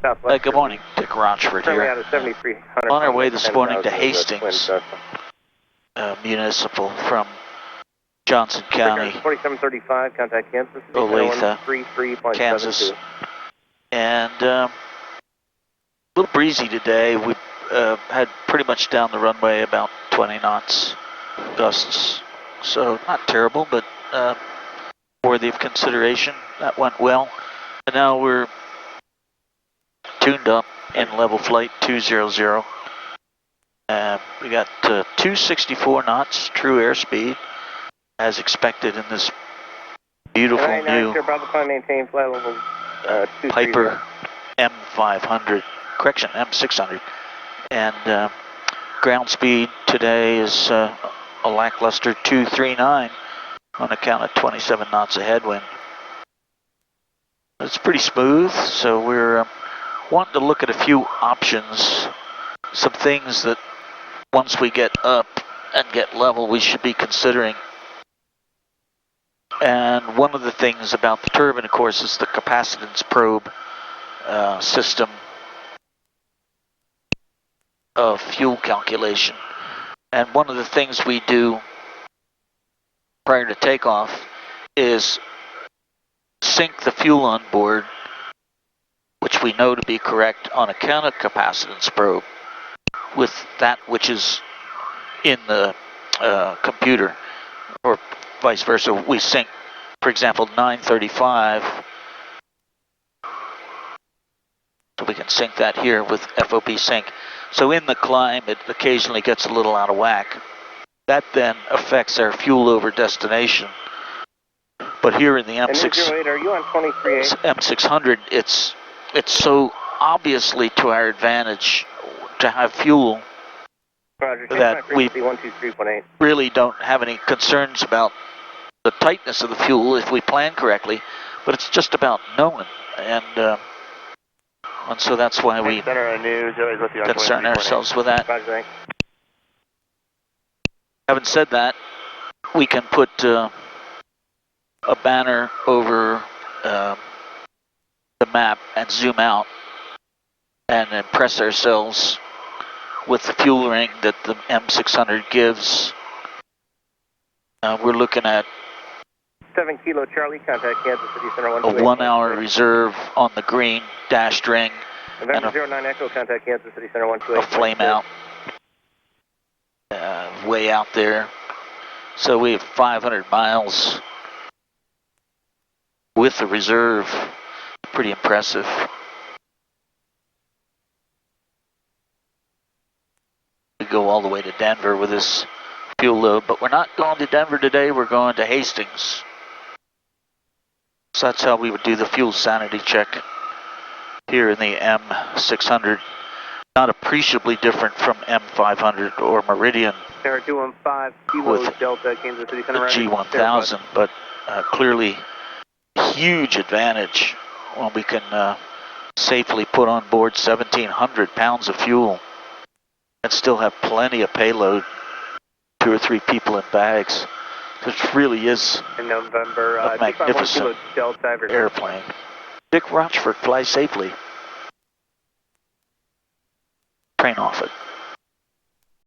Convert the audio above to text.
Southwest. Good morning, Dick Rochfort here. Out of 7300. On our way this morning to Hastings Municipal from Johnson County, 4735, contact Kansas. Olathe, Kansas. And a little breezy today. We had pretty much down the runway about 20 knots gusts. So not terrible, but worthy of consideration. That went well. And now we're tuned up in level flight 200. We got 264 knots true airspeed as expected in this beautiful new Piper M500, correction, M600. And ground speed today is a lackluster 239 on account of 27 knots of headwind. It's pretty smooth, so we're wanting to look at a few options, some things that once we get up and get level we should be considering. And one of the things about the turbine, of course, is the capacitance probe system of fuel calculation. And one of the things we do prior to takeoff is sync the fuel on board, which we know to be correct on account of capacitance probe, with that which is in the computer, or vice versa. We sync, for example, 935, so we can sync that here with FOB sync. So in the climb, it occasionally gets a little out of whack. That then affects our fuel over destination. But here in the M600, it's so obviously to our advantage to have fuel that we really don't have any concerns about the tightness of the fuel if we plan correctly, but it's just about knowing, and so that's why we concern ourselves with that. Having said that, we can put a banner over the map and zoom out and impress ourselves with the fuel ring that the M600 gives. We're looking at 7 Kilo Charlie, contact Kansas City Center a 1 hour reserve on the green dashed ring, November 09 Echo, contact Kansas City Center 128. A flame out way out there. So we have 500 miles with the reserve. Pretty impressive. We go all the way to Denver with this fuel load, but we're not going to Denver today, we're going to Hastings. So that's how we would do the fuel sanity check here in the M600. Not appreciably different from M500 or Meridian with Delta, Kansas City Center, the G1000, but clearly huge advantage when we can safely put on board 1,700 pounds of fuel and still have plenty of payload, 2 or 3 people in bags. This really is in November, a magnificent airplane. Dick Rochfort, fly safely. Train off it.